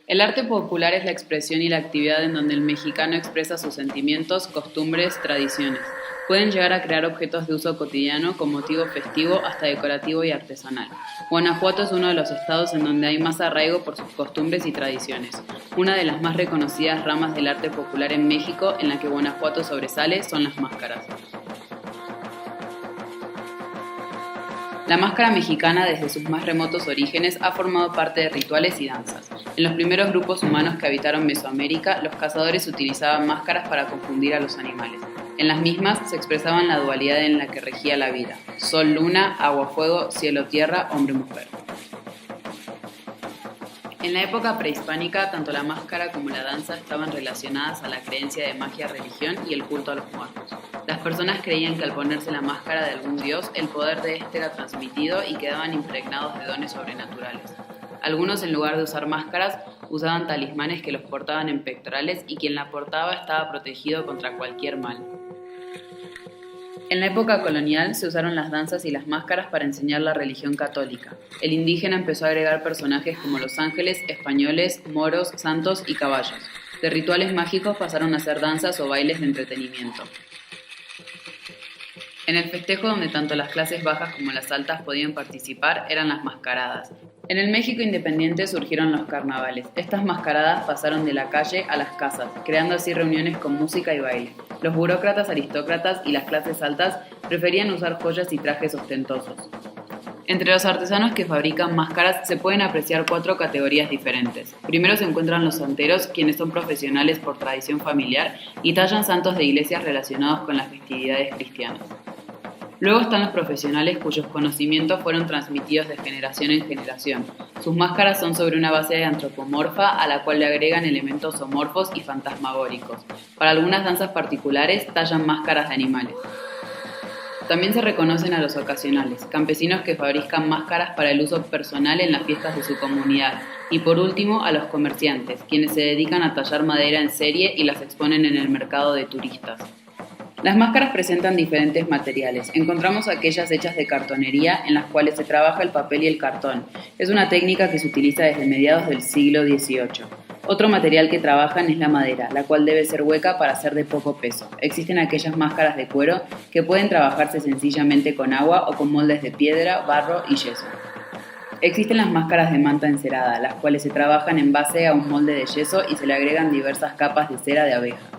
El arte popular es la expresión y la actividad en donde el mexicano expresa sus sentimientos, costumbres, tradiciones. Pueden llegar a crear objetos de uso cotidiano con motivo festivo hasta decorativo y artesanal. Guanajuato es uno de los estados en donde hay más arraigo por sus costumbres y tradiciones. Una de las más reconocidas ramas del arte popular en México en la que Guanajuato sobresale son las máscaras. La máscara mexicana desde sus más remotos orígenes ha formado parte de rituales y danzas. En los primeros grupos humanos que habitaron Mesoamérica, los cazadores utilizaban máscaras para confundir a los animales. En las mismas se expresaban la dualidad en la que regía la vida: sol-luna, agua-fuego, cielo-tierra, hombre-mujer. En la época prehispánica, tanto la máscara como la danza estaban relacionadas a la creencia de magia, religión y el culto a los muertos. Las personas creían que al ponerse la máscara de algún dios, el poder de éste era transmitido y quedaban impregnados de dones sobrenaturales. Algunos, en lugar de usar máscaras, usaban talismanes que los portaban en pectorales y quien la portaba estaba protegido contra cualquier mal. En la época colonial se usaron las danzas y las máscaras para enseñar la religión católica. El indígena empezó a agregar personajes como los ángeles, españoles, moros, santos y caballos. De rituales mágicos pasaron a ser danzas o bailes de entretenimiento. En el festejo donde tanto las clases bajas como las altas podían participar eran las mascaradas. En el México independiente surgieron los carnavales. Estas mascaradas pasaron de la calle a las casas, creando así reuniones con música y baile. Los burócratas, aristócratas y las clases altas preferían usar joyas y trajes ostentosos. Entre los artesanos que fabrican máscaras se pueden apreciar 4 categorías diferentes. Primero se encuentran los santeros, quienes son profesionales por tradición familiar y tallan santos de iglesias relacionados con las festividades cristianas. Luego están los profesionales cuyos conocimientos fueron transmitidos de generación en generación. Sus máscaras son sobre una base antropomorfa a la cual le agregan elementos zoomorfos y fantasmagóricos. Para algunas danzas particulares tallan máscaras de animales. También se reconocen a los ocasionales, campesinos que fabrican máscaras para el uso personal en las fiestas de su comunidad. Y por último, a los comerciantes, quienes se dedican a tallar madera en serie y las exponen en el mercado de turistas. Las máscaras presentan diferentes materiales. Encontramos aquellas hechas de cartonería en las cuales se trabaja el papel y el cartón. Es una técnica que se utiliza desde mediados del siglo XVIII. Otro material que trabajan es la madera, la cual debe ser hueca para ser de poco peso. Existen aquellas máscaras de cuero que pueden trabajarse sencillamente con agua o con moldes de piedra, barro y yeso. Existen las máscaras de manta encerada, las cuales se trabajan en base a un molde de yeso y se le agregan diversas capas de cera de abeja.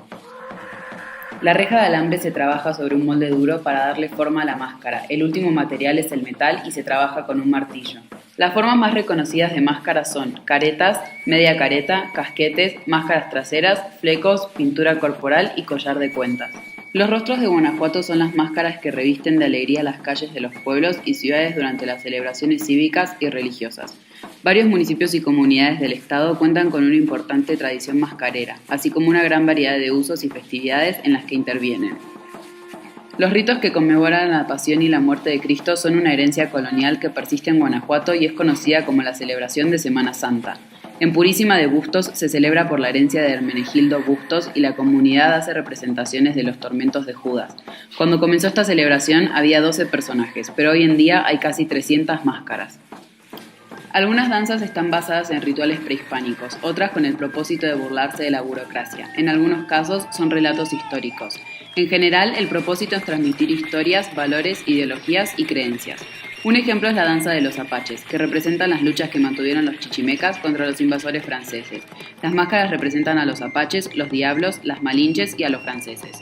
La reja de alambre se trabaja sobre un molde duro para darle forma a la máscara. El último material es el metal y se trabaja con un martillo. Las formas más reconocidas de máscaras son caretas, media careta, casquetes, máscaras traseras, flecos, pintura corporal y collar de cuentas. Los rostros de Guanajuato son las máscaras que revisten de alegría las calles de los pueblos y ciudades durante las celebraciones cívicas y religiosas. Varios municipios y comunidades del estado cuentan con una importante tradición mascarera, así como una gran variedad de usos y festividades en las que intervienen. Los ritos que conmemoran la pasión y la muerte de Cristo son una herencia colonial que persiste en Guanajuato y es conocida como la celebración de Semana Santa. En Purísima de Bustos se celebra por la herencia de Hermenegildo Bustos y la comunidad hace representaciones de los tormentos de Judas. Cuando comenzó esta celebración había 12 personajes, pero hoy en día hay casi 300 máscaras. Algunas danzas están basadas en rituales prehispánicos, otras con el propósito de burlarse de la burocracia. En algunos casos son relatos históricos. En general, el propósito es transmitir historias, valores, ideologías y creencias. Un ejemplo es la danza de los apaches, que representan las luchas que mantuvieron los chichimecas contra los invasores franceses. Las máscaras representan a los apaches, los diablos, las malinches y a los franceses.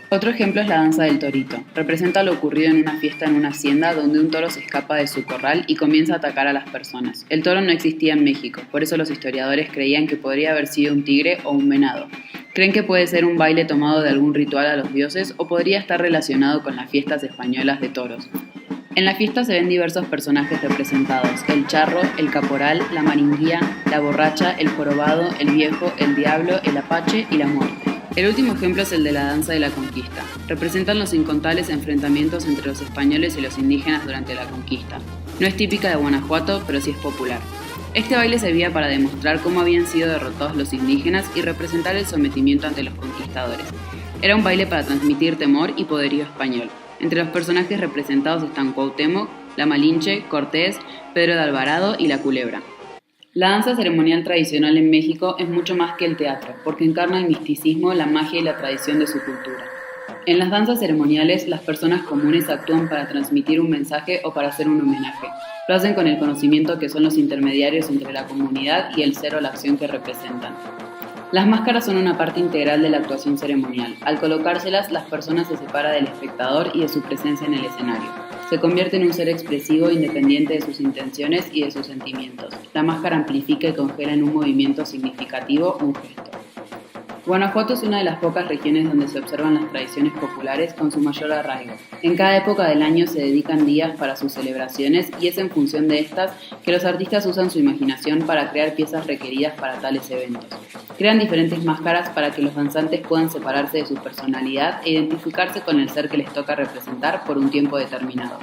Otro ejemplo es la danza del torito. Representa lo ocurrido en una fiesta en una hacienda donde un toro se escapa de su corral y comienza a atacar a las personas. El toro no existía en México, por eso los historiadores creían que podría haber sido un tigre o un venado. Creen que puede ser un baile tomado de algún ritual a los dioses o podría estar relacionado con las fiestas españolas de toros. En la fiesta se ven diversos personajes representados: el charro, el caporal, la maringuía, la borracha, el jorobado, el viejo, el diablo, el apache y la muerte. El último ejemplo es el de la danza de la conquista. Representan los incontables enfrentamientos entre los españoles y los indígenas durante la conquista. No es típica de Guanajuato, pero sí es popular. Este baile servía para demostrar cómo habían sido derrotados los indígenas y representar el sometimiento ante los conquistadores. Era un baile para transmitir temor y poderío español. Entre los personajes representados están Cuauhtémoc, la Malinche, Cortés, Pedro de Alvarado y la Culebra. La danza ceremonial tradicional en México es mucho más que el teatro, porque encarna el misticismo, la magia y la tradición de su cultura. En las danzas ceremoniales, las personas comunes actúan para transmitir un mensaje o para hacer un homenaje. Lo hacen con el conocimiento que son los intermediarios entre la comunidad y el ser o la acción que representan. Las máscaras son una parte integral de la actuación ceremonial. Al colocárselas, las personas se separan del espectador y de su presencia en el escenario. Se convierte en un ser expresivo independiente de sus intenciones y de sus sentimientos. La máscara amplifica y congela en un movimiento significativo un gesto. Guanajuato es una de las pocas regiones donde se observan las tradiciones populares con su mayor arraigo. En cada época del año se dedican días para sus celebraciones y es en función de estas que los artistas usan su imaginación para crear piezas requeridas para tales eventos. Crean diferentes máscaras para que los danzantes puedan separarse de su personalidad e identificarse con el ser que les toca representar por un tiempo determinado.